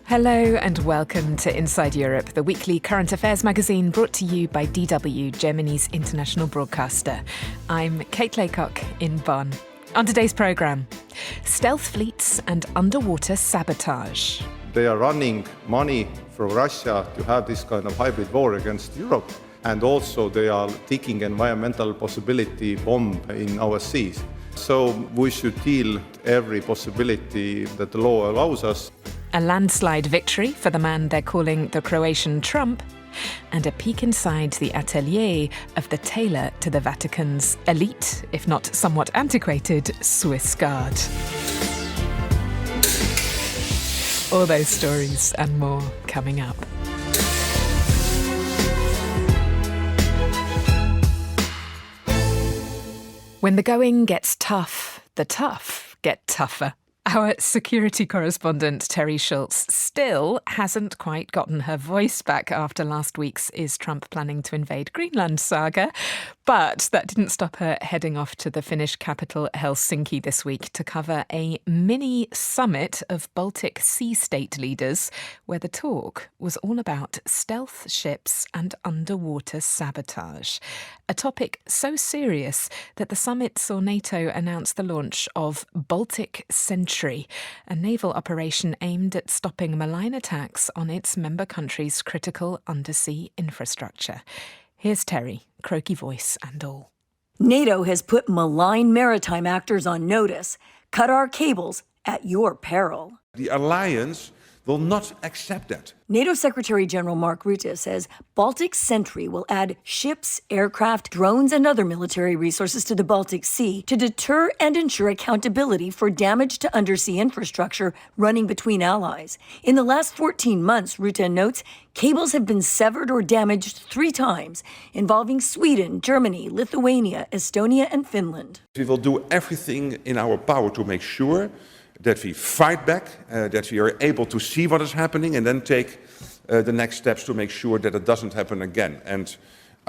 Hello and welcome to Inside Europe, the weekly current affairs magazine brought to you by DW, Germany's international broadcaster. I'm Kate Laycock in Bonn. On today's programme, stealth fleets and underwater sabotage. They are running money from Russia to have this kind of hybrid war against Europe. And also they are taking environmental possibility bomb in our seas. So we should deal every possibility that the law allows us. A landslide victory for the man they're calling the Croatian Trump, and a peek inside the atelier of the tailor to the Vatican's elite, if not somewhat antiquated, Swiss Guard. All those stories and more coming up. When the going gets tough, the tough get tougher. Our security correspondent, Terry Schultz, still hasn't quite gotten her voice back after last week's Is Trump Planning to Invade Greenland saga. But that didn't stop her heading off to the Finnish capital Helsinki this week to cover a mini summit of Baltic Sea state leaders, where the talk was all about stealth ships and underwater sabotage. A topic so serious that the summit saw NATO announce the launch of Baltic Sentry, a naval operation aimed at stopping malign attacks on its member countries' critical undersea infrastructure. Here's Terry, croaky voice and all. NATO has put malign maritime actors on notice. Cut our cables at your peril. The alliance will not accept that. NATO Secretary General Mark Rutte says Baltic Sentry will add ships, aircraft, drones, and other military resources to the Baltic Sea to deter and ensure accountability for damage to undersea infrastructure running between allies. In the last 14 months, Rutte notes, cables have been severed or damaged 3 times, involving Sweden, Germany, Lithuania, Estonia, and Finland. We will do everything in our power to make sure that we fight back, that we are able to see what is happening and then take the next steps to make sure that it doesn't happen again. And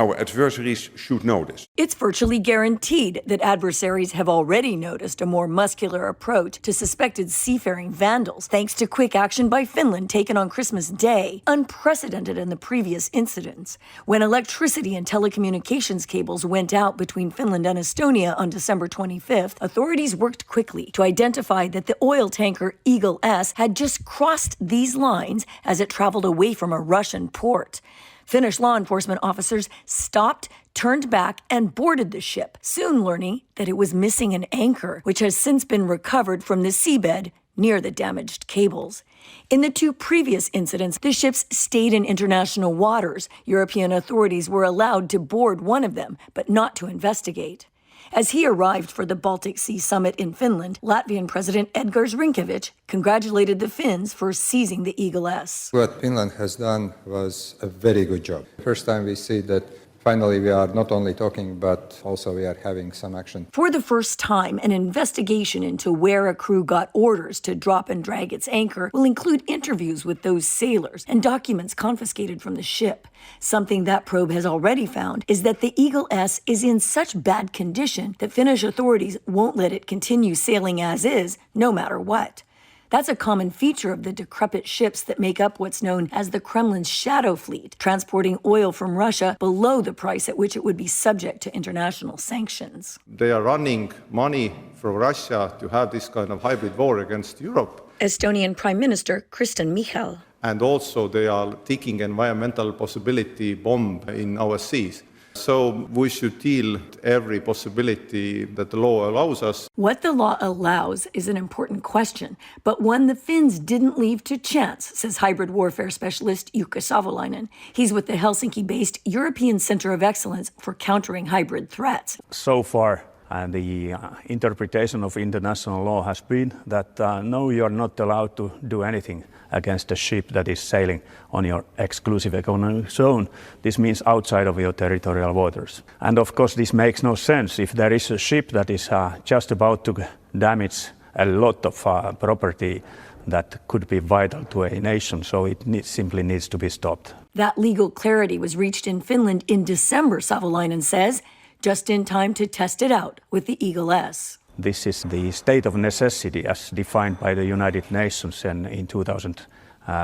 our adversaries should know this. It's virtually guaranteed that adversaries have already noticed a more muscular approach to suspected seafaring vandals, thanks to quick action by Finland taken on Christmas Day, unprecedented in the previous incidents. When electricity and telecommunications cables went out between Finland and Estonia on December 25th, authorities worked quickly to identify that the oil tanker Eagle S had just crossed these lines as it traveled away from a Russian port. Finnish law enforcement officers stopped, turned back, and boarded the ship, soon learning that it was missing an anchor, which has since been recovered from the seabed near the damaged cables. In the 2 previous incidents, the ships stayed in international waters. European authorities were allowed to board one of them, but not to investigate. As he arrived for the Baltic Sea Summit in Finland, Latvian President Edgars Rinkēvičs congratulated the Finns for seizing the Eagle S. What Finland has done was a very good job. First time we see that finally we are not only talking, but also we are having some action. For the first time, an investigation into where a crew got orders to drop and drag its anchor will include interviews with those sailors and documents confiscated from the ship. Something that probe has already found is that the Eagle S is in such bad condition that Finnish authorities won't let it continue sailing as is, no matter what. That's a common feature of the decrepit ships that make up what's known as the Kremlin's shadow fleet, transporting oil from Russia below the price at which it would be subject to international sanctions. They are running money from Russia to have this kind of hybrid war against Europe. Estonian Prime Minister Kristen Michal. And also they are taking environmental possibility bomb in our seas. So we should deal every possibility that the law allows us. What the law allows is an important question, but one the Finns didn't leave to chance, says hybrid warfare specialist Jukka Savolainen. He's with the Helsinki-based European Center of Excellence for Countering Hybrid Threats. So far, the interpretation of international law has been that no, you're not allowed to do anything against a ship that is sailing on your exclusive economic zone. This means outside of your territorial waters. And of course, this makes no sense if there is a ship that is just about to damage a lot of property that could be vital to a nation, so it simply needs to be stopped. That legal clarity was reached in Finland in December, Savolainen says, just in time to test it out with the Eagle S. This is the state of necessity as defined by the United Nations in 2000.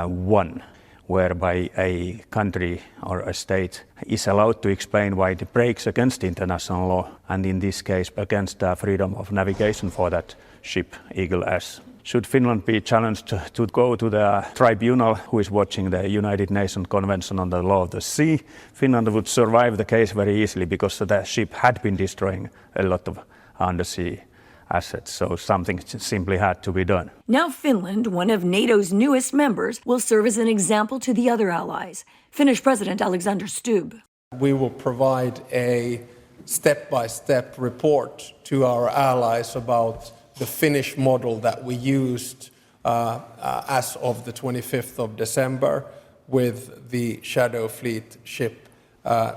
one, whereby a country or a state is allowed to explain why it breaks against international law, and in this case against freedom of navigation for that ship, Eagle S. Should Finland be challenged to go to the tribunal who is watching the United Nations Convention on the Law of the Sea, Finland would survive the case very easily because the ship had been destroying a lot of undersea assets, so something simply had to be done. Now Finland, one of NATO's newest members, will serve as an example to the other allies. Finnish President Alexander Stubb. We will provide a step-by-step report to our allies about the Finnish model that we used as of the 25th of December with the Shadow Fleet ship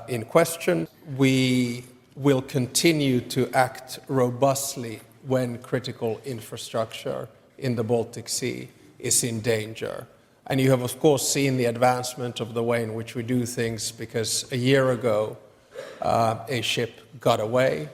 in question. We will continue to act robustly when critical infrastructure in the Baltic Sea is in danger. And you have, of course, seen the advancement of the way in which we do things, because a year ago, a ship got away.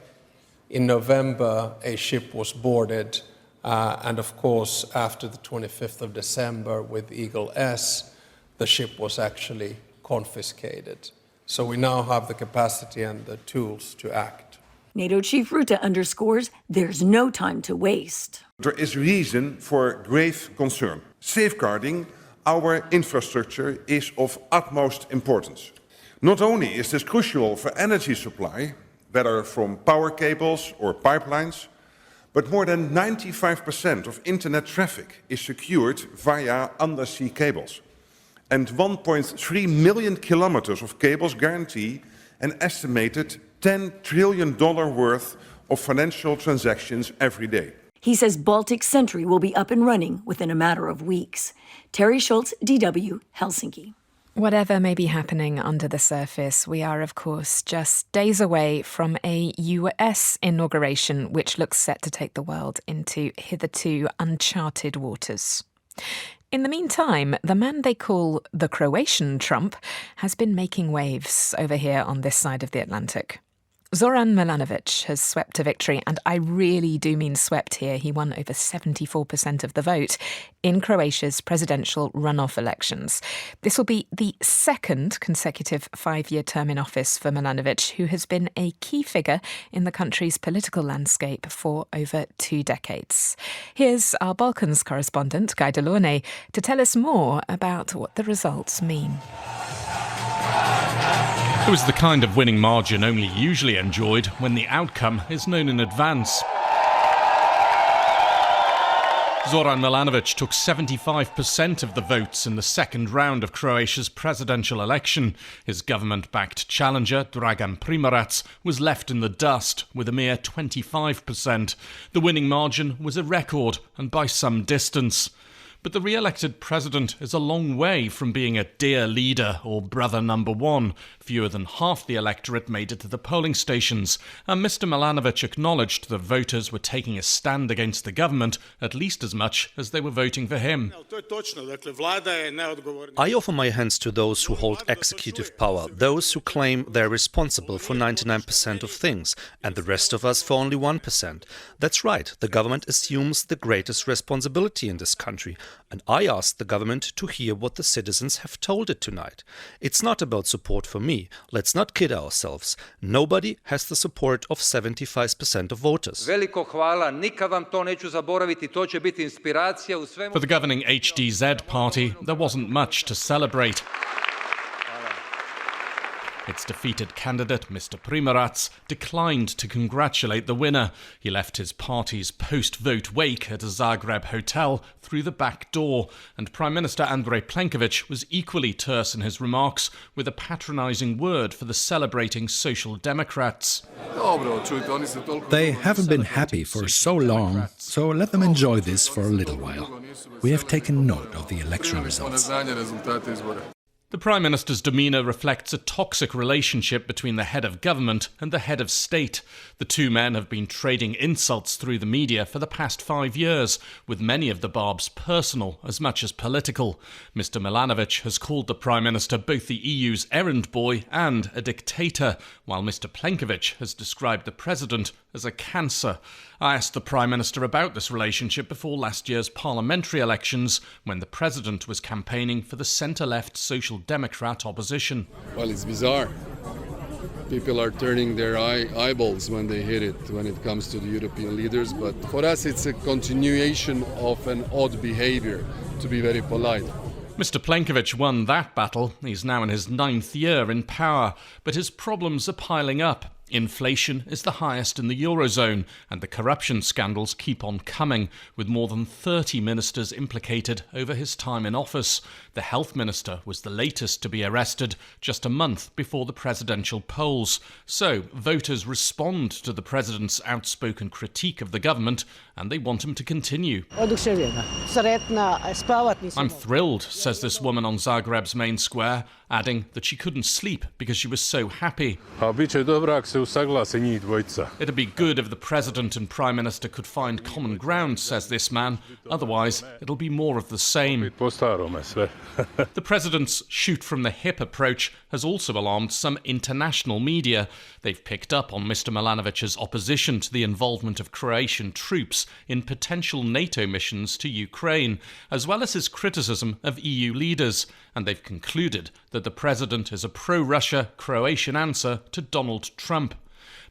In November, a ship was boarded, and of course, after the 25th of December with Eagle S, the ship was actually confiscated. So we now have the capacity and the tools to act. NATO Chief Rutte underscores there's no time to waste. There is reason for grave concern. Safeguarding our infrastructure is of utmost importance. Not only is this crucial for energy supply, whether from power cables or pipelines, but more than 95% of internet traffic is secured via undersea cables. And 1.3 million kilometers of cables guarantee an estimated $10 trillion worth of financial transactions every day. He says Baltic Sentry will be up and running within a matter of weeks. Terry Schultz, DW, Helsinki. Whatever may be happening under the surface, we are, of course, just days away from a US inauguration which looks set to take the world into hitherto uncharted waters. In the meantime, the man they call the Croatian Trump has been making waves over here on this side of the Atlantic. Zoran Milanovic has swept to victory, and I really do mean swept here. He won over 74% of the vote in Croatia's presidential runoff elections. This will be the second consecutive 5-year term in office for Milanovic, who has been a key figure in the country's political landscape for over 2 decades. Here's our Balkans correspondent, Guy Delornay, to tell us more about what the results mean. It was the kind of winning margin only usually enjoyed when the outcome is known in advance. Zoran Milanovic took 75% of the votes in the second round of Croatia's presidential election. His government-backed challenger, Dragan Primorac, was left in the dust with a mere 25%. The winning margin was a record, and by some distance. But the re-elected president is a long way from being a dear leader or brother number one. Fewer than half the electorate made it to the polling stations, and Mr. Milanovic acknowledged that voters were taking a stand against the government at least as much as they were voting for him. I offer my hands to those who hold executive power, those who claim they're responsible for 99% of things, and the rest of us for only 1%. That's right, the government assumes the greatest responsibility in this country. And I asked the government to hear what the citizens have told it tonight. It's not about support for me. Let's not kid ourselves. Nobody has the support of 75% of voters. For the governing HDZ party, there wasn't much to celebrate. Its defeated candidate, Mr. Primorac, declined to congratulate the winner. He left his party's post-vote wake at a Zagreb hotel through the back door, and Prime Minister Andrej Plenković was equally terse in his remarks, with a patronising word for the celebrating Social Democrats. They haven't been happy for so long, so let them enjoy this for a little while. We have taken note of the election results. The Prime Minister's demeanour reflects a toxic relationship between the head of government and the head of state. The two men have been trading insults through the media for the past 5 years, with many of the barbs personal as much as political. Mr Milanovic has called the Prime Minister both the EU's errand boy and a dictator, while Mr Plenković has described the President as a cancer. I asked the Prime Minister about this relationship before last year's parliamentary elections, when the President was campaigning for the centre-left Social Democrat opposition. Well, it's bizarre. People are turning their eyeballs when they hear it, when it comes to the European leaders. But for us, it's a continuation of an odd behavior, to be very polite. Mr Plenković won that battle. He's now in his 9th year in power, but his problems are piling up. Inflation is the highest in the Eurozone, and the corruption scandals keep on coming, with more than 30 ministers implicated over his time in office. The health minister was the latest to be arrested just a month before the presidential polls. So voters respond to the president's outspoken critique of the government, and they want him to continue. I'm thrilled, says this woman on Zagreb's main square, adding that she couldn't sleep because she was so happy. It'd be good if the President and Prime Minister could find common ground, says this man. Otherwise, it'll be more of the same. The President's shoot-from-the-hip approach has also alarmed some international media. They've picked up on Mr Milanovic's opposition to the involvement of Croatian troops in potential NATO missions to Ukraine, as well as his criticism of EU leaders, and they've concluded that the President is a pro-Russia Croatian answer to Donald Trump.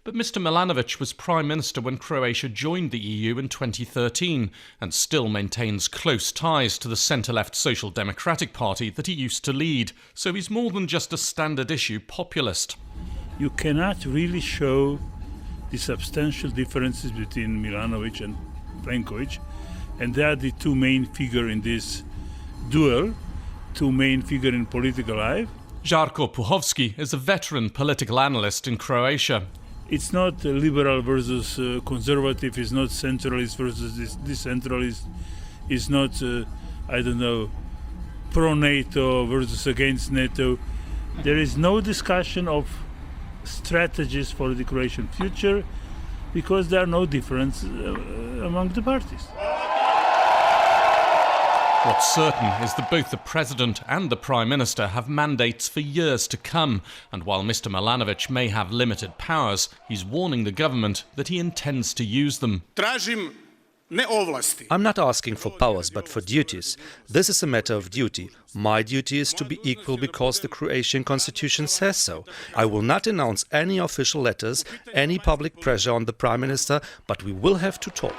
But Mr Milanovic was Prime Minister when Croatia joined the EU in 2013 and still maintains close ties to the centre-left Social Democratic Party that he used to lead, so he's more than just a standard-issue populist. You cannot really show the substantial differences between Milanovic and Plenković, and they are the two main figures in this duel, two main figures in political life. Žarko Puhovski is a veteran political analyst in Croatia. It's not liberal versus conservative, it's not centralist versus decentralist, it's not, pro-NATO versus against NATO. There is no discussion of strategies for the Croatian future because there are no differences among the parties. What's certain is that both the President and the Prime Minister have mandates for years to come, and while Mr Milanovic may have limited powers, he's warning the government that he intends to use them. I'm not asking for powers, but for duties. This is a matter of duty. My duty is to be equal because the Croatian constitution says so. I will not announce any official letters, any public pressure on the Prime Minister, but we will have to talk.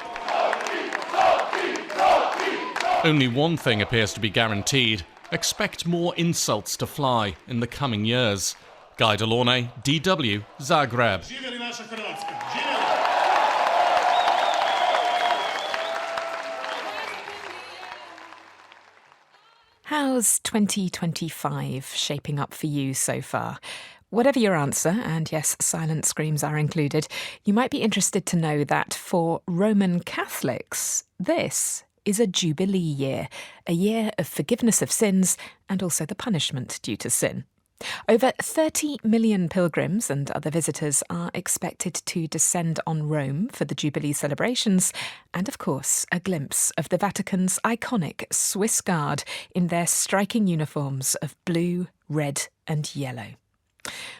Only one thing appears to be guaranteed. Expect more insults to fly in the coming years. Guy Delorme, DW, Zagreb. How's 2025 shaping up for you so far? Whatever your answer, and yes, silent screams are included, you might be interested to know that for Roman Catholics, this is a Jubilee year, a year of forgiveness of sins and also the punishment due to sin. Over 30 million pilgrims and other visitors are expected to descend on Rome for the Jubilee celebrations, and of course, a glimpse of the Vatican's iconic Swiss Guard in their striking uniforms of blue, red and yellow.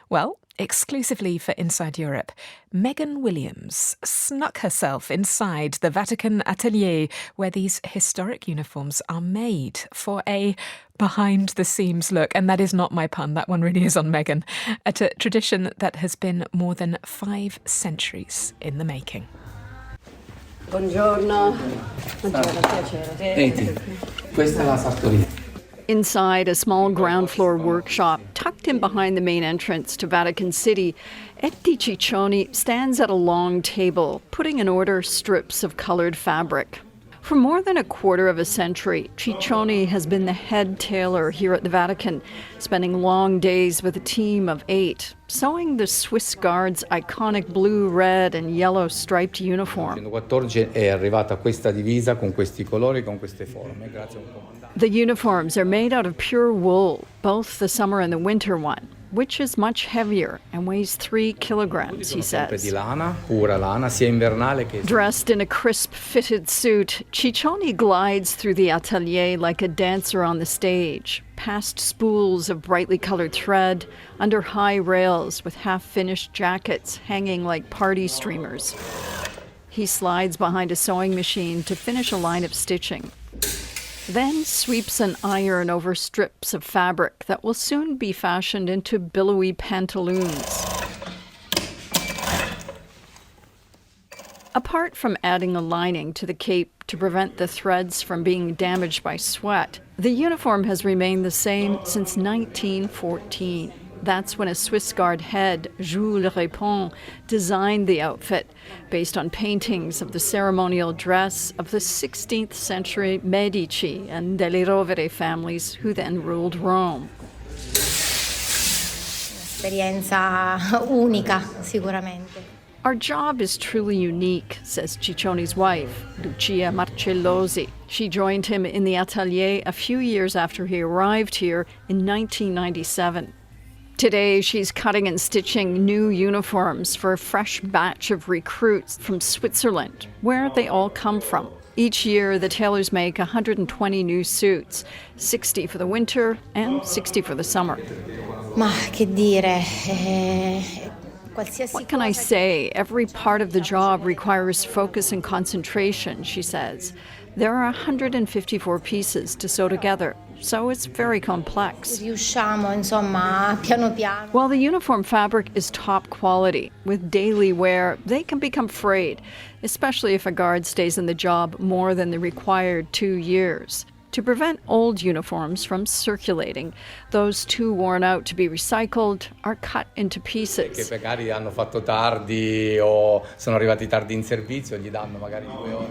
Well, exclusively for Inside Europe, Meghan Williams snuck herself inside the Vatican atelier where these historic uniforms are made for a behind-the-seams look. And that is not my pun, that one really is on Meghan, at a tradition that has been more than 5 centuries in the making. Buongiorno. Buongiorno, piacere. Questa è la sartoria. Inside a small ground floor workshop tucked in behind the main entrance to Vatican City, Etti Ciccioni stands at a long table, putting in order strips of coloured fabric. For more than a quarter of a century, Ciccioni has been the head tailor here at the Vatican, spending long days with a team of 8, sewing the Swiss Guards' iconic blue, red, and yellow striped uniform. The uniforms are made out of pure wool, both the summer and the winter one, which is much heavier and weighs 3 kilograms, he says. Dressed in a crisp fitted suit, Ciccioni glides through the atelier like a dancer on the stage, past spools of brightly colored thread, under high rails with half-finished jackets hanging like party streamers. He slides behind a sewing machine to finish a line of stitching, then sweeps an iron over strips of fabric that will soon be fashioned into billowy pantaloons. Apart from adding a lining to the cape to prevent the threads from being damaged by sweat, the uniform has remained the same since 1914. That's when a Swiss Guard head, Jules Repon, designed the outfit based on paintings of the ceremonial dress of the 16th century Medici and delle Rovere families who then ruled Rome. Esperienza unica, sicuramente. Our job is truly unique, says Ciccioni's wife, Lucia Marcellosi. She joined him in the atelier a few years after he arrived here in 1997. Today, she's cutting and stitching new uniforms for a fresh batch of recruits from Switzerland, where they all come from. Each year, the tailors make 120 new suits, 60 for the winter and 60 for the summer. Ma che dire? What can I say? Every part of the job requires focus and concentration, she says. There are 154 pieces to sew together, so it's very complex. While the uniform fabric is top quality, with daily wear, they can become frayed, especially if a guard stays in the job more than the required 2 years. To prevent old uniforms from circulating, those too worn out to be recycled are cut into pieces. Che magari hanno fatto tardi o sono arrivati tardi in servizio, gli danno magari 2 ore.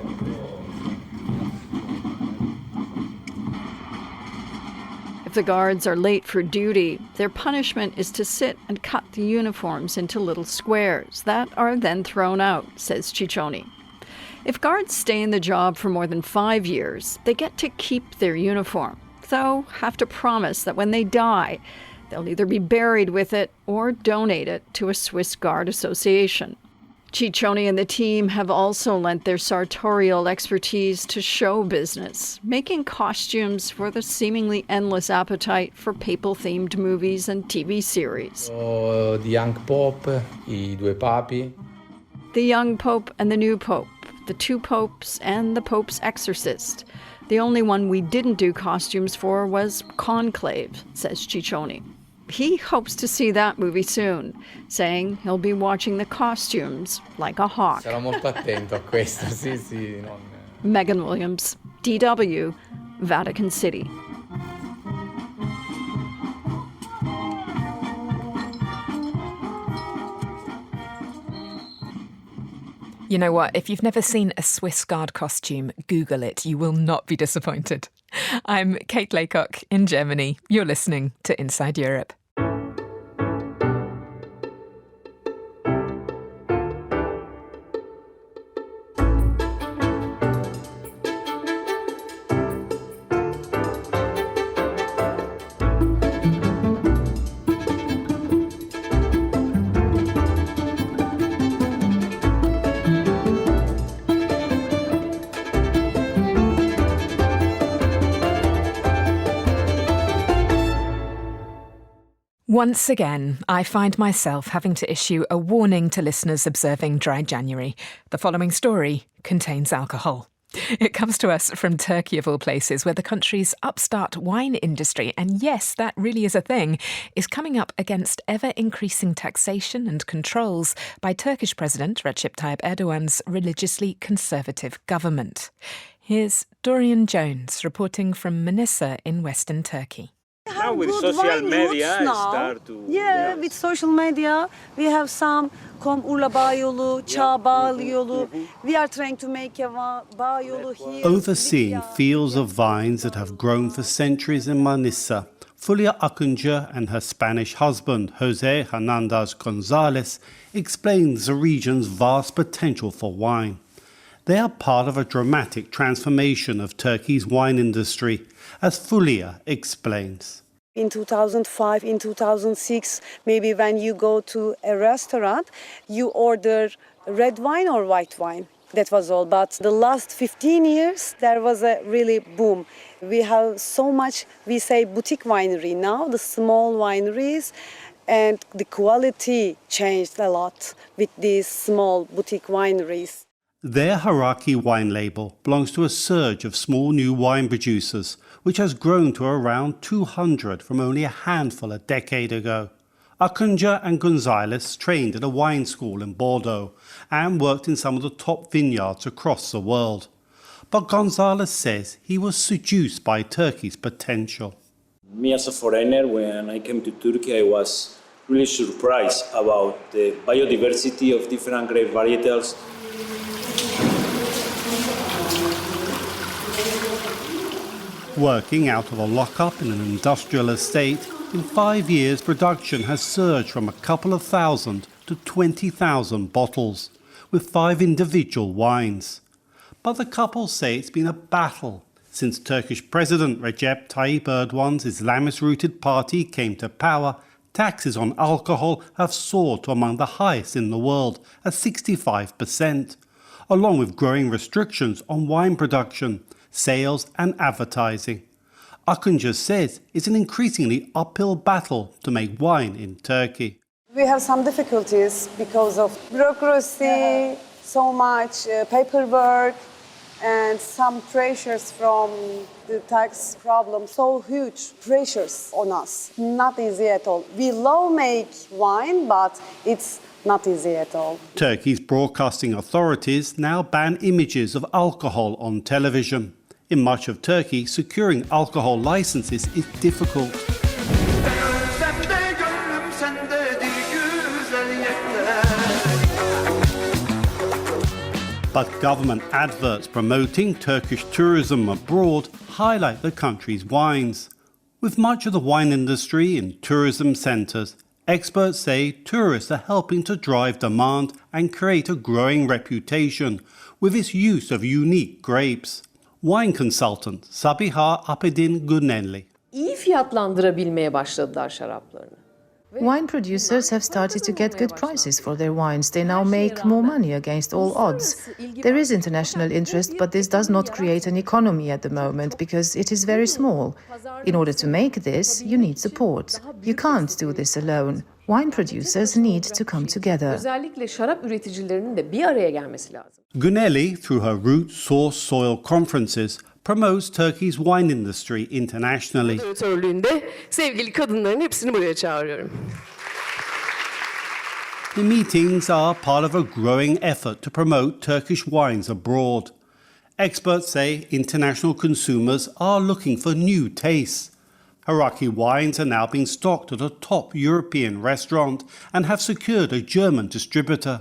If the guards are late for duty, their punishment is to sit and cut the uniforms into little squares that are then thrown out, says Ciccioni. If guards stay in the job for more than 5 years, they get to keep their uniform, though have to promise that when they die, they'll either be buried with it or donate it to a Swiss Guard association. Ciccioni and the team have also lent their sartorial expertise to show business, making costumes for the seemingly endless appetite for papal-themed movies and TV series. The young pope, I 2 papi. The young pope and the new pope, the 2 popes and the pope's exorcist. The only one we didn't do costumes for was Conclave, says Ciccioni. He hopes to see that movie soon, saying he'll be watching the costumes like a hawk. Sarò molto attento a questo, sì. Megan Williams, DW, Vatican City. You know what? If you've never seen a Swiss Guard costume, Google it. You will not be disappointed. I'm Kate Laycock in Germany. You're listening to Inside Europe. Once again, I find myself having to issue a warning to listeners observing Dry January. The following story contains alcohol. It comes to us from Turkey, of all places, where the country's upstart wine industry, and yes, that really is a thing, is coming up against ever-increasing taxation and controls by Turkish President Recep Tayyip Erdogan's religiously conservative government. Here's Dorian Jones reporting from Manisa in western Turkey. have with good social wine media routes now. start to With social media, we have some Urla Bağ yolu, Çağ Bağ yolu. We are trying to make a Bağ yolu here. Overseeing fields of vines that have grown for centuries in Manisa, Fulya Akıncı and her Spanish husband, Jose Hernandez Gonzalez, explains the region's vast potential for wine. They are part of a dramatic transformation of Turkey's wine industry, as Fulya explains. In 2005, in 2006, maybe when you go to a restaurant, you order red wine or white wine. That was all. But the last 15 years, there was a really boom. We have so much, we say, boutique winery now, the small wineries, and the quality changed a lot with these small boutique wineries. Their Haraki wine label belongs to a surge of small new wine producers, which has grown to around 200 from only a handful a decade ago. Akıncı and Gonzalez trained at a wine school in Bordeaux and worked in some of the top vineyards across the world. But Gonzalez says he was seduced by Turkey's potential. Me as a foreigner, when I came to Turkey, I was really surprised about the biodiversity of different grape varietals. Working out of a lockup in an industrial estate, in 5 years production has surged from a couple of thousand to 20,000 bottles, with 5 individual wines. But the couple say it's been a battle since Turkish President Recep Tayyip Erdogan's Islamist-rooted party came to power. Taxes on alcohol have soared to among the highest in the world at 65%, along with growing restrictions on wine production, sales and advertising. Akıncı says it's an increasingly uphill battle to make wine in Turkey. We have some difficulties because of bureaucracy, so much paperwork, and some pressures from the tax problem. So huge pressures on us. Not easy at all. We love make wine, but it's not easy at all. Turkey's broadcasting authorities now ban images of alcohol on television. In much of Turkey, securing alcohol licenses is difficult. But government adverts promoting Turkish tourism abroad highlight the country's wines. With much of the wine industry in tourism centres, experts say tourists are helping to drive demand and create a growing reputation with its use of unique grapes. Wine consultant Sabiha Apedin Gunelli. İyi fiyatlandırabilmeye başladılar şaraplarını. Wine producers have started to get good prices for their wines. They now make more money against all odds. There is international interest, but this does not create an economy at the moment because it is very small. In order to make this, you need support. You can't do this alone. Wine producers need to come together. Özellikle şarap üreticilerinin de bir araya gelmesi lazım. Gunelli, through her Root Source Soil conferences, promotes Turkey's wine industry internationally. Moderatörlüğünde sevgili kadınların hepsini buraya çağırıyorum. The meetings are part of a growing effort to promote Turkish wines abroad. Experts say international consumers are looking for new tastes. Haraki wines are now being stocked at a top European restaurant and have secured a German distributor.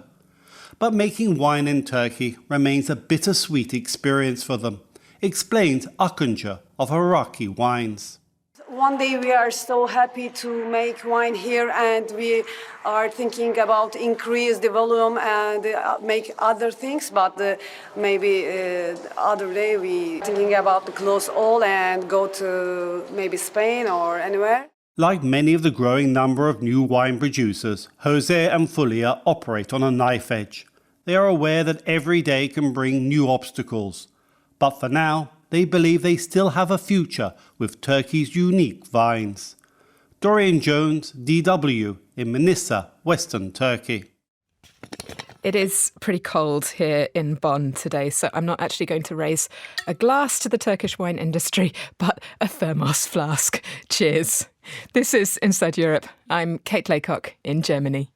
But making wine in Turkey remains a bittersweet experience for them, explains Akıncı of Haraki Wines. One day we are so happy to make wine here, and we are thinking about increase the volume and make other things, but maybe other day we thinking about to close all and go to maybe Spain or anywhere. Like many of the growing number of new wine producers, Jose and Fulya operate on a knife edge. They are aware that every day can bring new obstacles. But for now, they believe they still have a future with Turkey's unique vines. Dorian Jones, DW, in Manisa, Western Turkey. It is pretty cold here in Bonn today, so I'm not actually going to raise a glass to the Turkish wine industry, but a thermos flask. Cheers. This is Inside Europe. I'm Kate Laycock in Germany.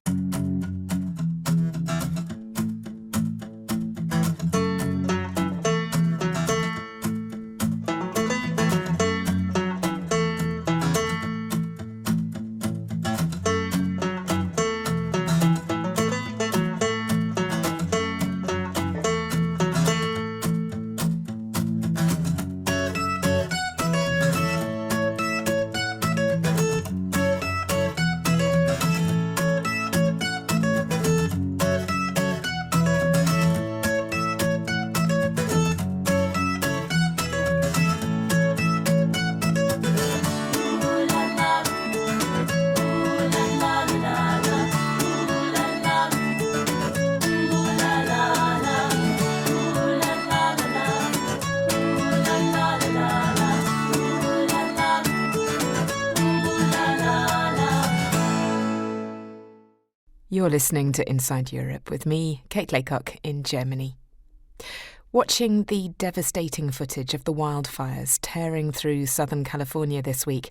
You're listening to Inside Europe with me, Kate Laycock, in Germany. Watching the devastating footage of the wildfires tearing through Southern California this week,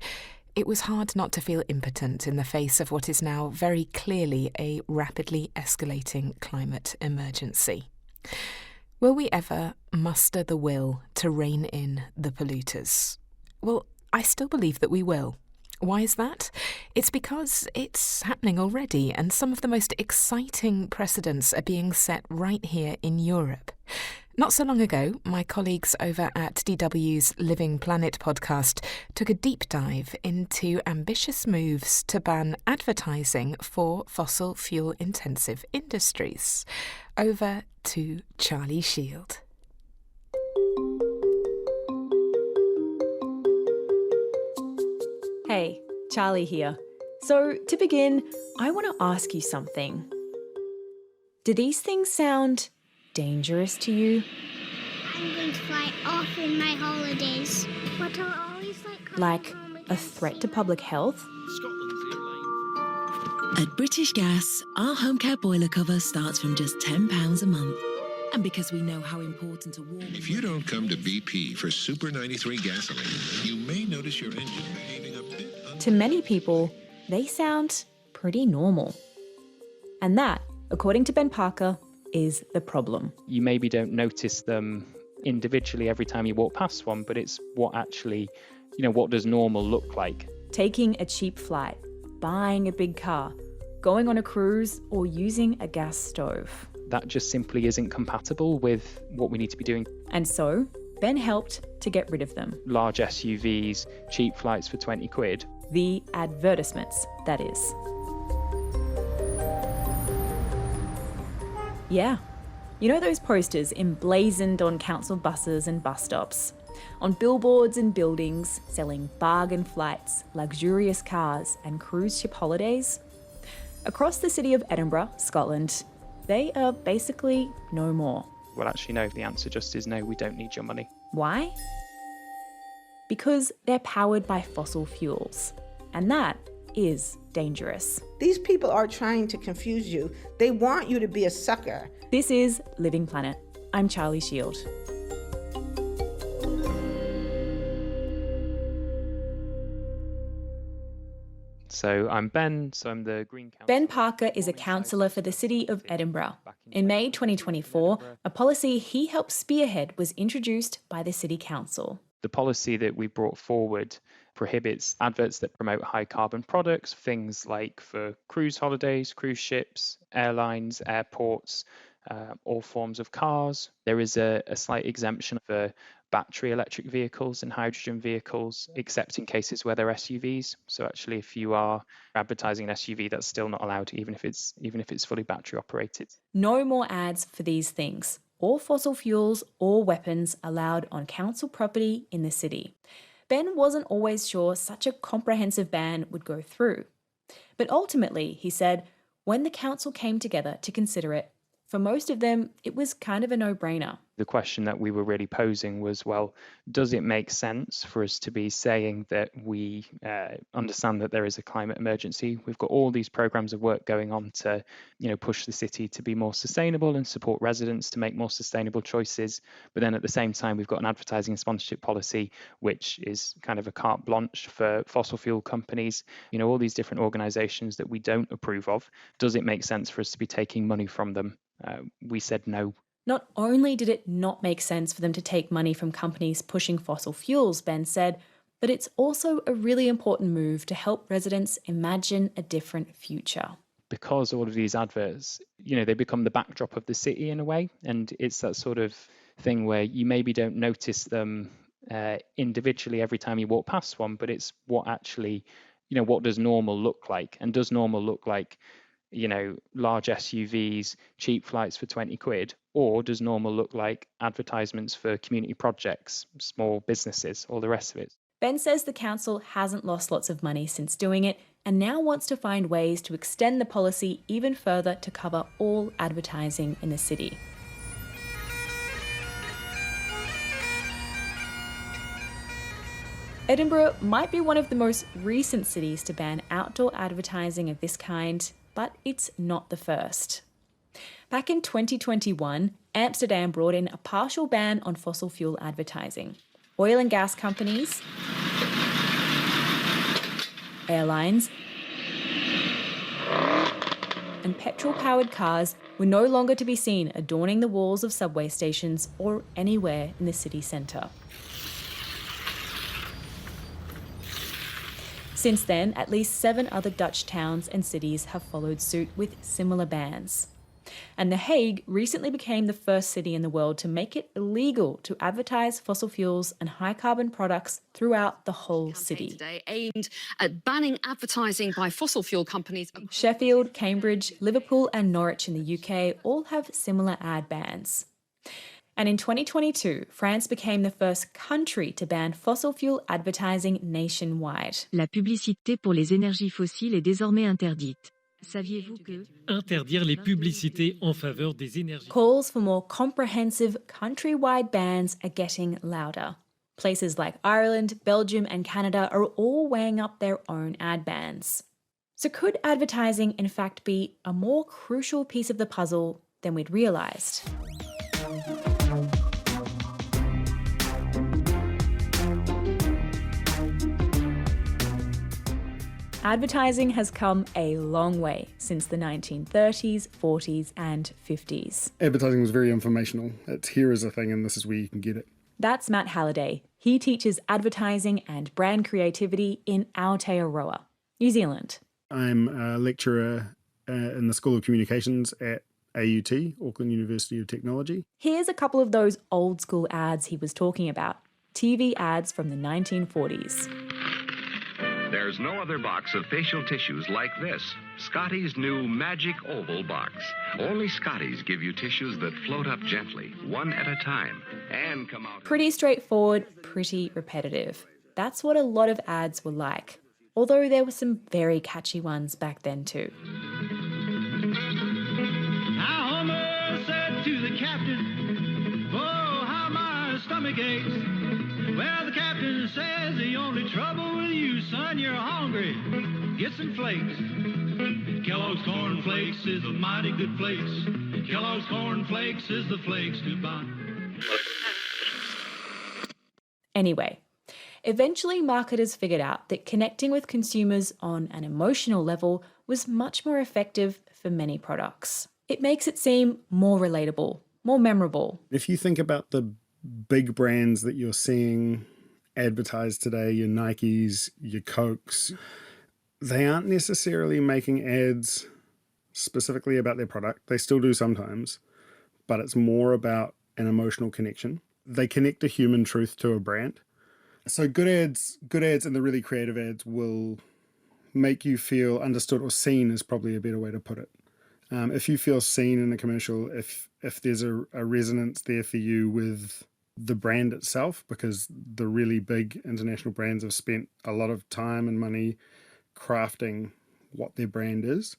it was hard not to feel impotent in the face of what is now very clearly a rapidly escalating climate emergency. Will we ever muster the will to rein in the polluters? Well, I still believe that we will. Why is that? It's because it's happening already, and some of the most exciting precedents are being set right here in Europe. Not so long ago, my colleagues over at DW's Living Planet podcast took a deep dive into ambitious moves to ban advertising for fossil fuel-intensive industries. Over to Charlie Shield. Hey, Charlie here. So, to begin, I want to ask you something. Do these things sound dangerous to you? I'm going to fly off in my holidays. But I'll always Like a threat to public health? At British Gas, our home care boiler cover starts from just £10 a month. And because we know how important a warm... If you don't come to BP for Super 93 gasoline, you may notice your engine behaving a bit... To many people, they sound pretty normal. And that, according to Ben Parker, is the problem. You maybe don't notice them individually every time you walk past one, but it's what actually, what does normal look like? Taking a cheap flight, buying a big car, going on a cruise, or using a gas stove. That just simply isn't compatible with what we need to be doing. And so, Ben helped to get rid of them. Large SUVs, cheap flights for 20 quid. The advertisements, that is. Yeah. You know those posters emblazoned on council buses and bus stops? On billboards and buildings selling bargain flights, luxurious cars and cruise ship holidays? Across the city of Edinburgh, Scotland, they are basically no more. Well, actually, no, the answer just is no, we don't need your money. Why? Because they're powered by fossil fuels. And that is dangerous. These people are trying to confuse you. They want you to be a sucker. This is Living Planet. I'm Charlie Shield. So I'm Ben, I'm the Green Councillor. Ben Parker is a councillor for the city of Edinburgh. In May 2024, a policy he helped spearhead was introduced by the City Council. The policy that we brought forward prohibits adverts that promote high carbon products, things like for cruise holidays, cruise ships, airlines, airports, all forms of cars. There is a slight exemption for battery electric vehicles and hydrogen vehicles, except in cases where they're SUVs. So actually, if you are advertising an SUV, that's still not allowed, even if it's fully battery operated. No more ads for these things, or fossil fuels or weapons allowed on council property in the city. Ben wasn't always sure such a comprehensive ban would go through. But ultimately, he said, when the council came together to consider it, for most of them, it was kind of a no-brainer. The question that we were really posing was, well, does it make sense for us to be saying that we understand that there is a climate emergency? We've got all these programs of work going on to, push the city to be more sustainable and support residents to make more sustainable choices. But then at the same time, we've got an advertising and sponsorship policy, which is kind of a carte blanche for fossil fuel companies, all these different organizations that we don't approve of. Does it make sense for us to be taking money from them? We said no. Not only did it not make sense for them to take money from companies pushing fossil fuels, Ben said, but it's also a really important move to help residents imagine a different future. Because all of these adverts, they become the backdrop of the city in a way. And it's that sort of thing where you maybe don't notice them individually every time you walk past one, but it's what actually, what does normal look like? And does normal look like, large SUVs, cheap flights for 20 quid? Or does normal look like advertisements for community projects, small businesses, all the rest of it? Ben says the council hasn't lost lots of money since doing it and now wants to find ways to extend the policy even further to cover all advertising in the city. Edinburgh might be one of the most recent cities to ban outdoor advertising of this kind, but it's not the first. Back in 2021, Amsterdam brought in a partial ban on fossil fuel advertising. Oil and gas companies, airlines, and petrol-powered cars were no longer to be seen adorning the walls of subway stations or anywhere in the city centre. Since then, at least 7 other Dutch towns and cities have followed suit with similar bans. And The Hague recently became the first city in the world to make it illegal to advertise fossil fuels and high-carbon products throughout the whole city. Today aimed at banning advertising by fossil fuel companies. Sheffield, Cambridge, Liverpool and Norwich in the UK all have similar ad bans. And in 2022, France became the first country to ban fossil fuel advertising nationwide. La publicité pour les énergies fossiles est désormais interdite. Saviez-vous que interdire les publicités en faveur des énergies Calls for more comprehensive countrywide bans are getting louder. Places like Ireland, Belgium and Canada are all weighing up their own ad bans. So could advertising in fact be a more crucial piece of the puzzle than we'd realised? Advertising has come a long way since the 1930s, 40s and 50s. Advertising was very informational. It's here is a thing and this is where you can get it. That's Matt Halliday. He teaches advertising and brand creativity in Aotearoa, New Zealand. I'm a lecturer in the School of Communications at AUT, Auckland University of Technology. Here's a couple of those old school ads he was talking about. TV ads from the 1940s. There's no other box of facial tissues like this. Scotty's new Magic Oval Box. Only Scotty's give you tissues that float up gently, one at a time, and come out... Pretty straightforward, pretty repetitive. That's what a lot of ads were like. Although there were some very catchy ones back then too. Homer said to the captain, oh, how my stomach aches. Well, the captain says the only trouble with you, son, you're hungry. Get some flakes. Kellogg's Corn Flakes is a mighty good flakes. Kellogg's Corn Flakes is the flakes to buy. Anyway, eventually marketers figured out that connecting with consumers on an emotional level was much more effective for many products. It makes it seem more relatable, more memorable. If you think about the big brands that you're seeing advertised today, your Nikes, your Cokes, they aren't necessarily making ads specifically about their product. They still do sometimes, but it's more about an emotional connection. They connect a human truth to a brand. So good ads and the really creative ads will make you feel understood, or seen is probably a better way to put it. If you feel seen in a commercial, if there's a resonance there for you with the brand itself, because the really big international brands have spent a lot of time and money crafting what their brand is,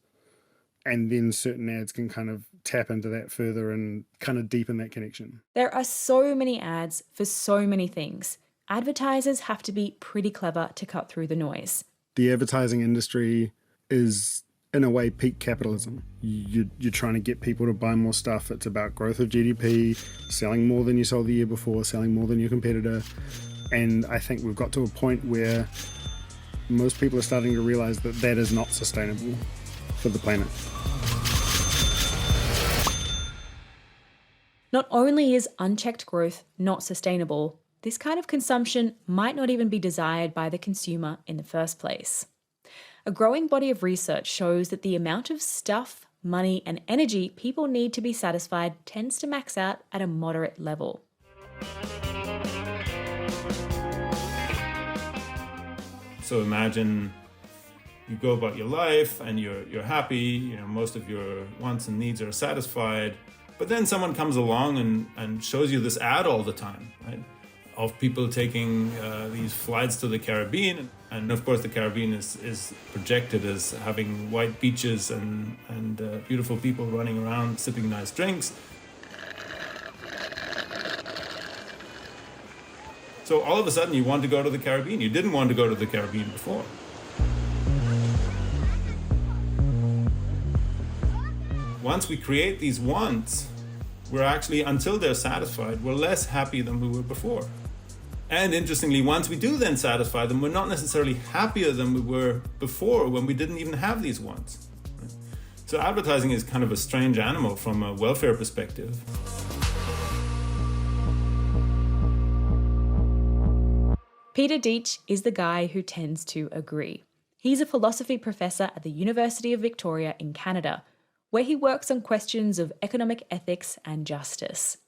and then certain ads can kind of tap into that further and kind of deepen that connection. There are so many ads for so many things. Advertisers have to be pretty clever to cut through the noise. The advertising industry is, in a way, peak capitalism. You're trying to get people to buy more stuff. It's about growth of GDP, selling more than you sold the year before, selling more than your competitor. And I think we've got to a point where most people are starting to realize that that is not sustainable for the planet. Not only is unchecked growth not sustainable, this kind of consumption might not even be desired by the consumer in the first place. A growing body of research shows that the amount of stuff, money, and energy people need to be satisfied tends to max out at a moderate level. So imagine you go about your life and you're happy, most of your wants and needs are satisfied, but then someone comes along and shows you this ad all the time, right? Of people taking these flights to the Caribbean. And of course the Caribbean is projected as having white beaches and beautiful people running around sipping nice drinks. So all of a sudden you want to go to the Caribbean. You didn't want to go to the Caribbean before. Once we create these wants, we're actually, until they're satisfied, we're less happy than we were before. And interestingly, once we do then satisfy them, we're not necessarily happier than we were before when we didn't even have these wants. So advertising is kind of a strange animal from a welfare perspective. Peter Deitch is the guy who tends to agree. He's a philosophy professor at the University of Victoria in Canada, where he works on questions of economic ethics and justice.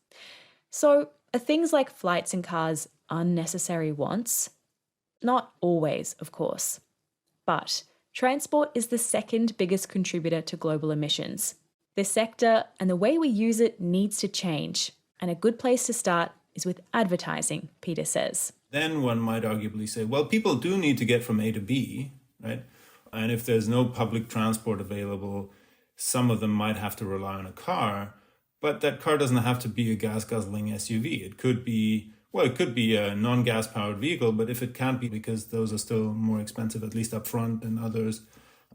So, are things like flights and cars unnecessary wants? Not always, of course. But transport is the second biggest contributor to global emissions. This sector and the way we use it needs to change, and a good place to start is with advertising, Peter says. Then one might arguably say, well, people do need to get from A to B, right? And if there's no public transport available, some of them might have to rely on a car, but that car doesn't have to be a gas-guzzling SUV. It could be a non-gas powered vehicle, but if it can't be because those are still more expensive, at least up front than others,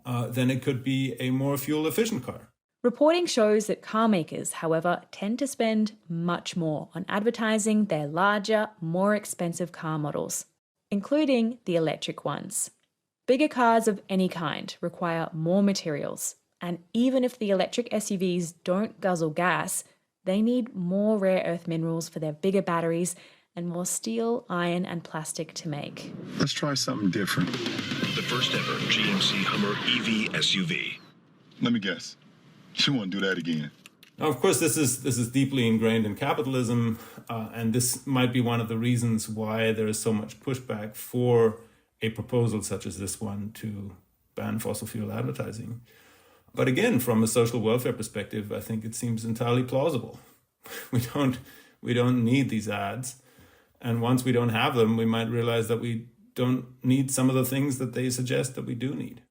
then it could be a more fuel-efficient car. Reporting shows that car makers, however, tend to spend much more on advertising their larger, more expensive car models, including the electric ones. Bigger cars of any kind require more materials, and even if the electric SUVs don't guzzle gas, they need more rare earth minerals for their bigger batteries and more steel, iron, and plastic to make. Let's try something different. The first ever GMC Hummer EV SUV. Let me guess. You won't do that again. Now, of course, this is deeply ingrained in capitalism, and this might be one of the reasons why there is so much pushback for a proposal such as this one to ban fossil fuel advertising. But again, from a social welfare perspective, I think it seems entirely plausible. We don't need these ads, and once we don't have them, we might realize that we don't need some of the things that they suggest that we do need.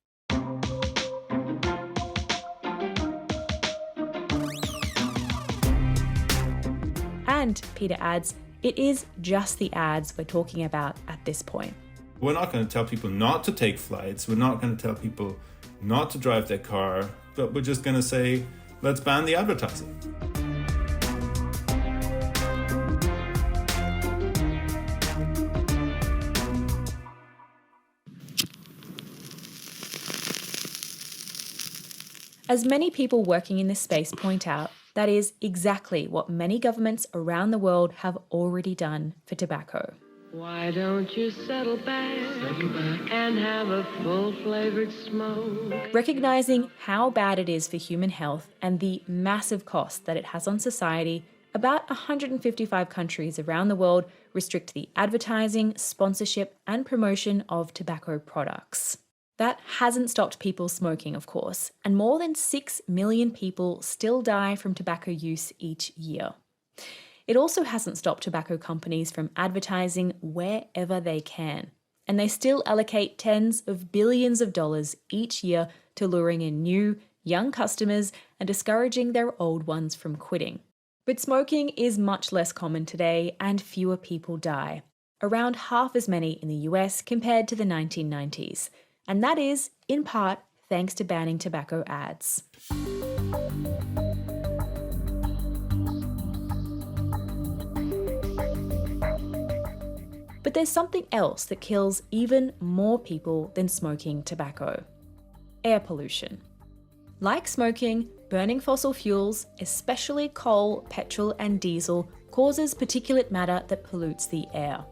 And, Peter adds, it is just the ads we're talking about at this point. We're not going to tell people not to take flights. We're not going to tell people not to drive their car, but we're just going to say, let's ban the advertising. As many people working in this space point out, that is exactly what many governments around the world have already done for tobacco. Why don't you settle back and have a full-flavored smoke? Recognizing how bad it is for human health and the massive cost that it has on society, about 155 countries around the world restrict the advertising, sponsorship, and promotion of tobacco products. That hasn't stopped people smoking, of course, and more than 6 million people still die from tobacco use each year. It also hasn't stopped tobacco companies from advertising wherever they can, and they still allocate tens of billions of dollars each year to luring in new, young customers and discouraging their old ones from quitting. But smoking is much less common today and fewer people die, around half as many in the US compared to the 1990s. And that is, in part, thanks to banning tobacco ads. But there's something else that kills even more people than smoking tobacco: air pollution. Like smoking, burning fossil fuels, especially coal, petrol, and diesel, causes particulate matter that pollutes the air.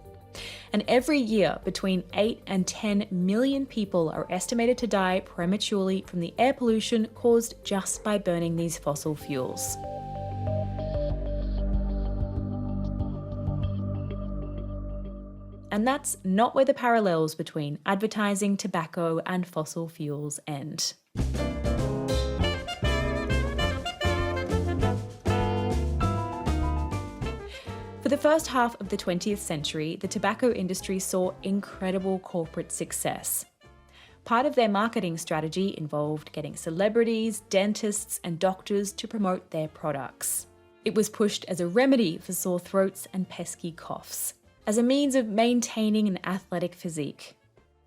And every year, between 8 and 10 million people are estimated to die prematurely from the air pollution caused just by burning these fossil fuels. And that's not where the parallels between advertising, tobacco, and fossil fuels end. For the first half of the 20th century, the tobacco industry saw incredible corporate success. Part of their marketing strategy involved getting celebrities, dentists, and doctors to promote their products. It was pushed as a remedy for sore throats and pesky coughs, as a means of maintaining an athletic physique.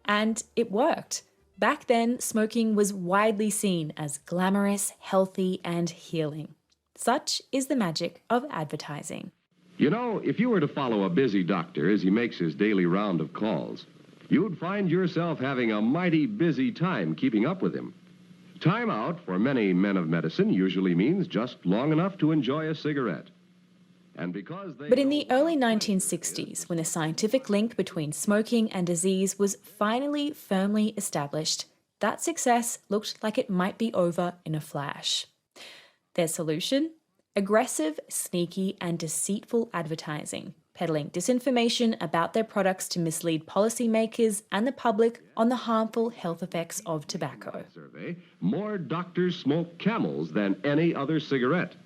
And it worked. Back then, smoking was widely seen as glamorous, healthy, and healing. Such is the magic of advertising. You know, if you were to follow a busy doctor as he makes his daily round of calls, you'd find yourself having a mighty busy time keeping up with him. Time out for many men of medicine usually means just long enough to enjoy a cigarette. And because But in the early 1960s, when the scientific link between smoking and disease was finally firmly established, that success looked like it might be over in a flash. Their solution? Aggressive, sneaky, and deceitful advertising, peddling disinformation about their products to mislead policymakers and the public on the harmful health effects of tobacco. More doctors smoke Camels than any other cigarette.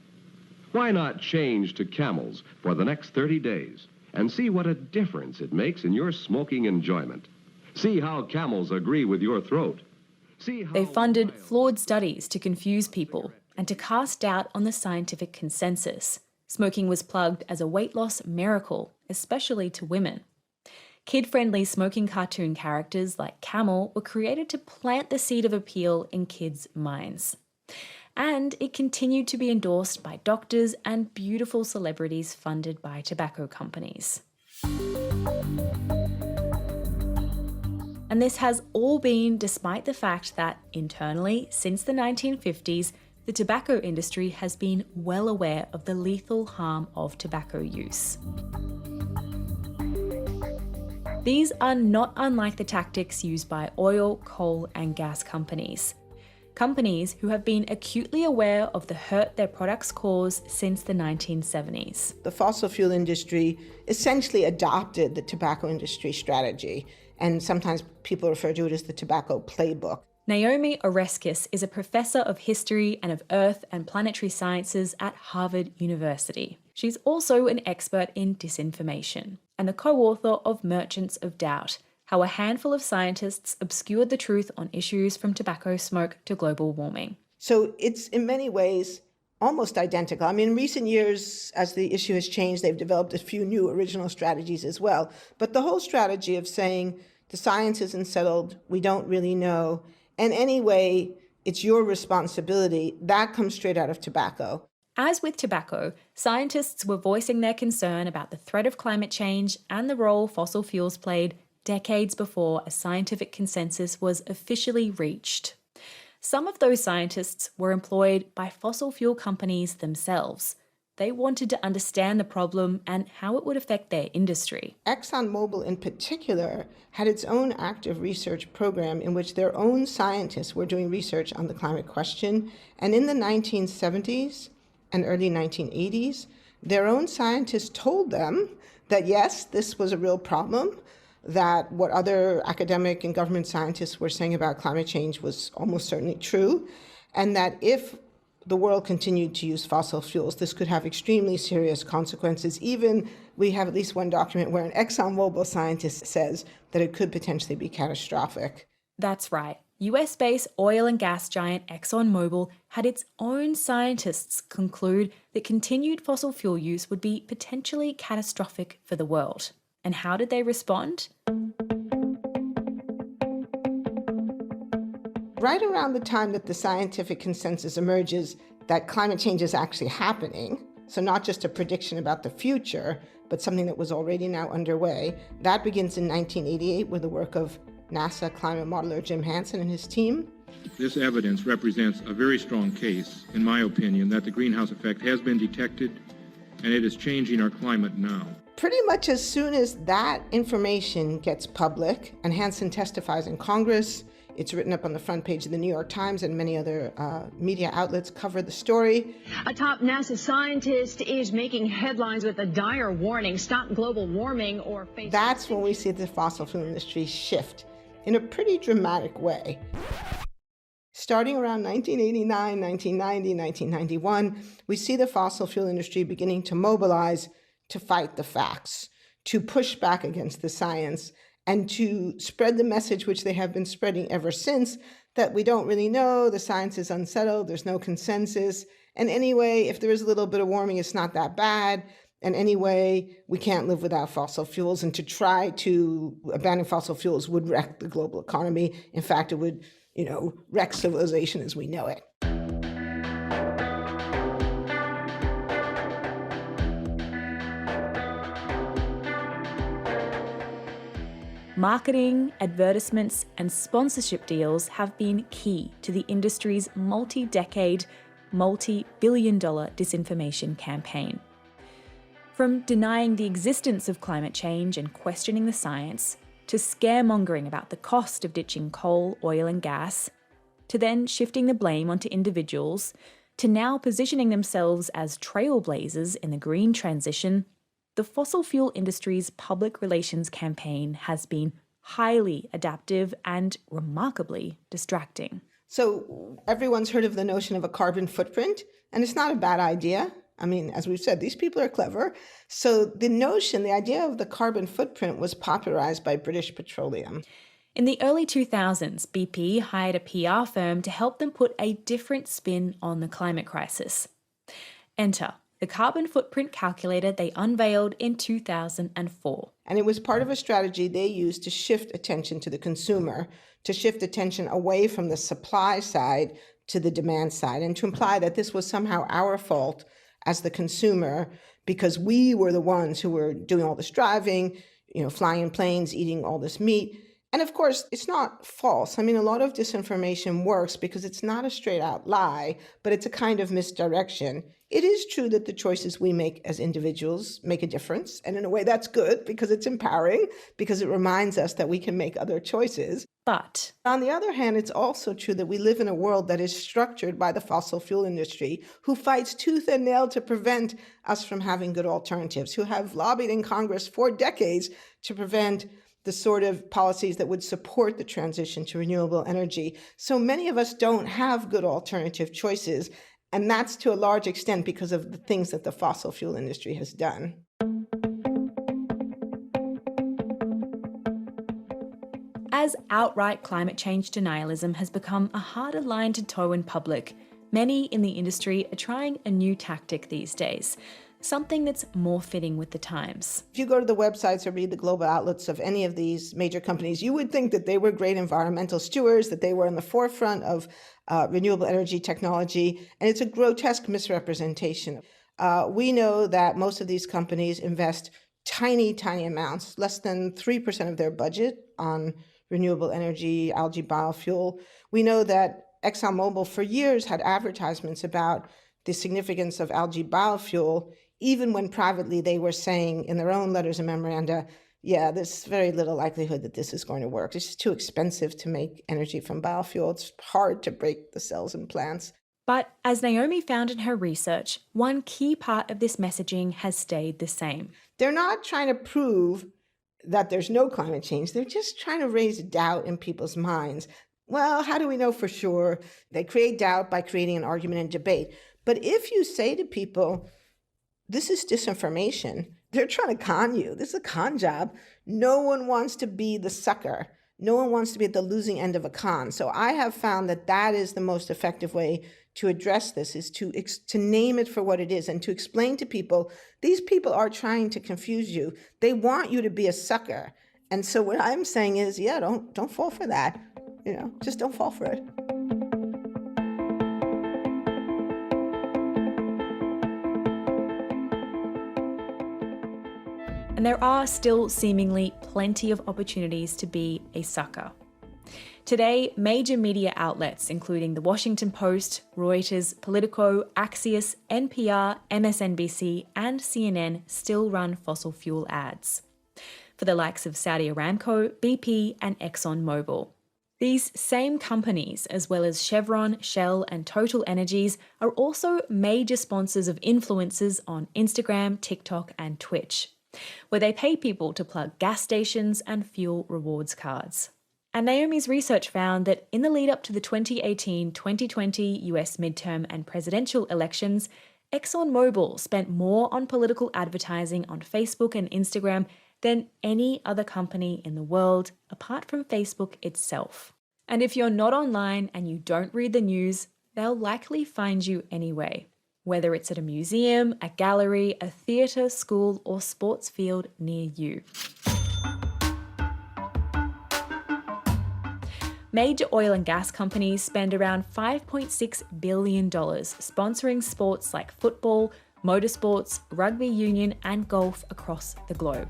Why not change to Camels for the next 30 days and see what a difference it makes in your smoking enjoyment? See how Camels agree with your throat. They funded flawed studies to confuse people and to cast doubt on the scientific consensus. Smoking was plugged as a weight loss miracle, especially to women. Kid-friendly smoking cartoon characters like Camel were created to plant the seed of appeal in kids' minds. And it continued to be endorsed by doctors and beautiful celebrities funded by tobacco companies. And this has all been despite the fact that, internally, since the 1950s, the tobacco industry has been well aware of the lethal harm of tobacco use. These are not unlike the tactics used by oil, coal, and gas companies. Companies who have been acutely aware of the hurt their products cause since the 1970s. The fossil fuel industry essentially adopted the tobacco industry strategy, and sometimes people refer to it as the tobacco playbook. Naomi Oreskes is a professor of history and of earth and planetary sciences at Harvard University. She's also an expert in disinformation and the co-author of Merchants of Doubt, How a Handful of Scientists Obscured the Truth on Issues from Tobacco Smoke to Global Warming. So it's in many ways almost identical. I mean, in recent years, as the issue has changed, they've developed a few new original strategies as well. But the whole strategy of saying the science isn't settled, we don't really know, and anyway, it's your responsibility, that comes straight out of tobacco. As with tobacco, scientists were voicing their concern about the threat of climate change and the role fossil fuels played decades before a scientific consensus was officially reached. Some of those scientists were employed by fossil fuel companies themselves. They wanted to understand the problem and how it would affect their industry. ExxonMobil in particular had its own active research program in which their own scientists were doing research on the climate question. And in the 1970s and early 1980s, their own scientists told them that yes, this was a real problem, that what other academic and government scientists were saying about climate change was almost certainly true, and that if the world continued to use fossil fuels, this could have extremely serious consequences. Even we have at least one document where an ExxonMobil scientist says that it could potentially be catastrophic. That's right. US-based oil and gas giant ExxonMobil had its own scientists conclude that continued fossil fuel use would be potentially catastrophic for the world. And how did they respond? Right around the time that the scientific consensus emerges that climate change is actually happening, so not just a prediction about the future, but something that was already now underway, that begins in 1988 with the work of NASA climate modeler Jim Hansen and his team. This evidence represents a very strong case, in my opinion, that the greenhouse effect has been detected and it is changing our climate now. Pretty much as soon as that information gets public and Hansen testifies in Congress, it's written up on the front page of the New York Times, and many other media outlets cover the story. A top NASA scientist is making headlines with a dire warning: stop global warming or face... That's when we see the fossil fuel industry shift in a pretty dramatic way. Starting around 1989, 1990, 1991, we see the fossil fuel industry beginning to mobilize to fight the facts, to push back against the science, and to spread the message which they have been spreading ever since, that we don't really know, the science is unsettled, there's no consensus, and anyway, if there is a little bit of warming, it's not that bad, And anyway, we can't live without fossil fuels, and to try to abandon fossil fuels would wreck the global economy. In fact, it would, wreck civilization as we know it. Marketing, advertisements, and sponsorship deals have been key to the industry's multi-decade, multi-billion-dollar disinformation campaign. From denying the existence of climate change and questioning the science, to scaremongering about the cost of ditching coal, oil, and gas, to then shifting the blame onto individuals, to now positioning themselves as trailblazers in the green transition, the fossil fuel industry's public relations campaign has been highly adaptive and remarkably distracting. So everyone's heard of the notion of a carbon footprint, and it's not a bad idea. I mean, as we've said, these people are clever. So the idea of the carbon footprint was popularized by British Petroleum. In the early 2000s, BP hired a PR firm to help them put a different spin on the climate crisis. Enter the carbon footprint calculator they unveiled in 2004. And it was part of a strategy they used to shift attention to the consumer, to shift attention away from the supply side to the demand side, and to imply that this was somehow our fault as the consumer because we were the ones who were doing all this driving, flying in planes, eating all this meat. And of course, it's not false. I mean, a lot of disinformation works because it's not a straight out lie, but it's a kind of misdirection. It is true that the choices we make as individuals make a difference. And in a way, that's good because it's empowering, because it reminds us that we can make other choices. But on the other hand, it's also true that we live in a world that is structured by the fossil fuel industry, who fights tooth and nail to prevent us from having good alternatives, who have lobbied in Congress for decades to prevent the sort of policies that would support the transition to renewable energy. So many of us don't have good alternative choices, and that's to a large extent because of the things that the fossil fuel industry has done. As outright climate change denialism has become a harder line to toe in public, many in the industry are trying a new tactic these days, something that's more fitting with the times. If you go to the websites or read the global outlets of any of these major companies, you would think that they were great environmental stewards, that they were in the forefront of renewable energy technology, and it's a grotesque misrepresentation. We know that most of these companies invest tiny amounts, less than 3% of their budget on renewable energy, algae biofuel. We know that ExxonMobil for years had advertisements about the significance of algae biofuel, even when privately they were saying in their own letters and memoranda, yeah, there's very little likelihood that this is going to work. It's just too expensive to make energy from biofuel. It's hard to break the cells in plants. But as Naomi found in her research, one key part of this messaging has stayed the same. They're not trying to prove that there's no climate change. They're just trying to raise doubt in people's minds. Well, how do we know for sure? They create doubt by creating an argument and debate. But if you say to people, this is disinformation, they're trying to con you. This is a con job. No one wants to be the sucker. No one wants to be at the losing end of a con. So I have found that that is the most effective way to address this, is to name it for what it is and to explain to people, these people are trying to confuse you. They want you to be a sucker. And so what I'm saying is, yeah, don't fall for that. Just don't fall for it. And there are still seemingly plenty of opportunities to be a sucker. Today, major media outlets, including The Washington Post, Reuters, Politico, Axios, NPR, MSNBC, and CNN, still run fossil fuel ads for the likes of Saudi Aramco, BP, and ExxonMobil. These same companies, as well as Chevron, Shell, and Total Energies, are also major sponsors of influencers on Instagram, TikTok, and Twitch, where they pay people to plug gas stations and fuel rewards cards. And Naomi's research found that in the lead up to the 2018-2020 US midterm and presidential elections, ExxonMobil spent more on political advertising on Facebook and Instagram than any other company in the world, apart from Facebook itself. And if you're not online and you don't read the news, they'll likely find you anyway. whether it's at a museum, a gallery, a theatre, school, or sports field near you. Major oil and gas companies spend around $5.6 billion sponsoring sports like football, motorsports, rugby union, and golf across the globe.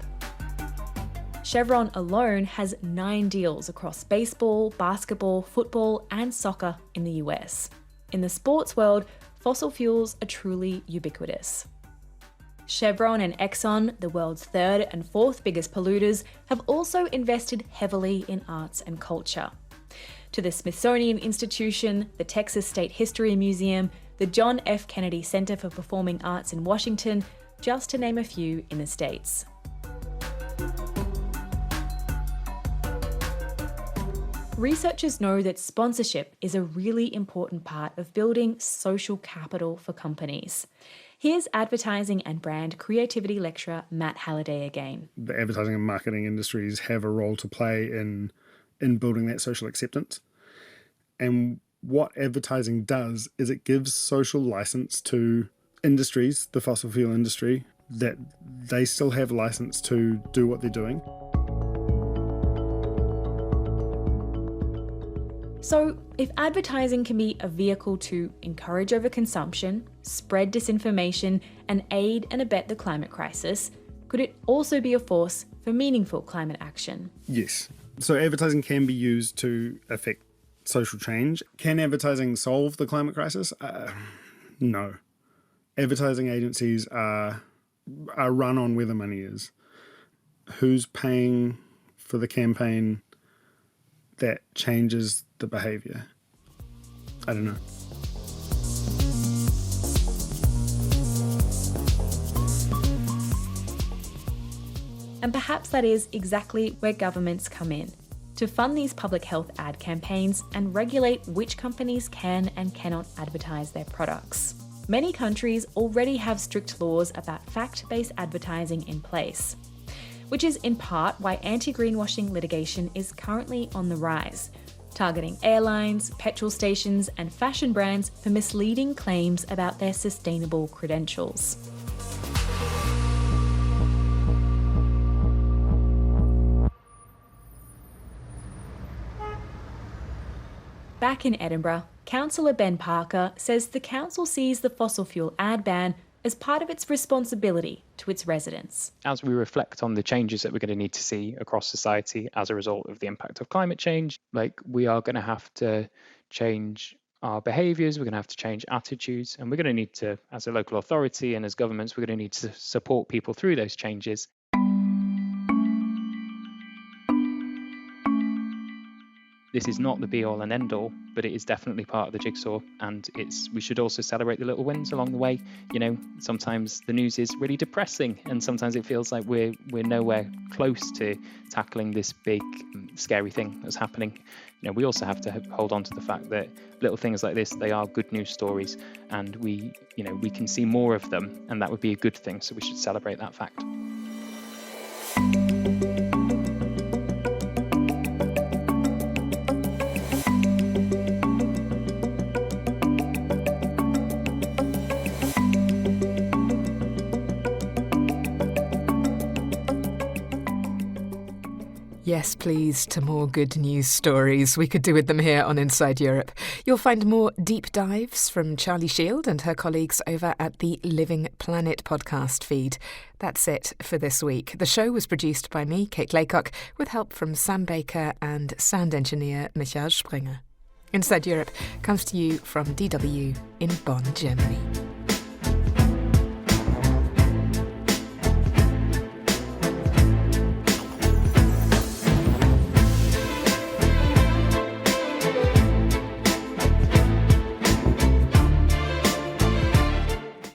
Chevron alone has 9 deals across baseball, basketball, football, and soccer in the US. In the sports world, fossil fuels are truly ubiquitous. Chevron and Exxon, the world's 3rd and 4th biggest polluters, have also invested heavily in arts and culture. To the Smithsonian Institution, the Texas State History Museum, the John F. Kennedy Center for Performing Arts in Washington, just to name a few in the States. Researchers know that sponsorship is a really important part of building social capital for companies. Here's advertising and brand creativity lecturer Matt Halliday again. The advertising and marketing industries have a role to play in building that social acceptance. And what advertising does is it gives social license to industries, the fossil fuel industry, that they still have license to do what they're doing. So, if advertising can be a vehicle to encourage overconsumption, spread disinformation, and aid and abet the climate crisis, could it also be a force for meaningful climate action? Yes. So advertising can be used to affect social change. Can advertising solve the climate crisis? No. Advertising agencies are run on where the money is. Who's paying for the campaign that changes the behaviour? I don't know. And perhaps that is exactly where governments come in, to fund these public health ad campaigns and regulate which companies can and cannot advertise their products. Many countries already have strict laws about fact-based advertising in place, which is in part why anti-greenwashing litigation is currently on the rise, targeting airlines, petrol stations, and fashion brands for misleading claims about their sustainable credentials. Back in Edinburgh, Councillor Ben Parker says the council sees the fossil fuel ad ban as part of its responsibility to its residents. As we reflect on the changes that we're going to need to see across society as a result of the impact of climate change, we are going to have to change our behaviours, we're going to have to change attitudes, and we're going to need to, as a local authority and as governments, we're going to need to support people through those changes. This is not the be-all and end-all, but it is definitely part of the jigsaw, and we should also celebrate the little wins along the way. You know, sometimes the news is really depressing, and sometimes it feels like we're nowhere close to tackling this big, scary thing that's happening. You know, we also have to hold on to the fact that little things like this, they are good news stories, and we can see more of them, and that would be a good thing. So we should celebrate that fact. Yes, please, to more good news stories. We could do with them here on Inside Europe. You'll find more deep dives from Charlie Shield and her colleagues over at the Living Planet podcast feed. That's it for this week. The show was produced by me, Kate Laycock, with help from Sam Baker and sound engineer Michael Springer. Inside Europe comes to you from DW in Bonn, Germany.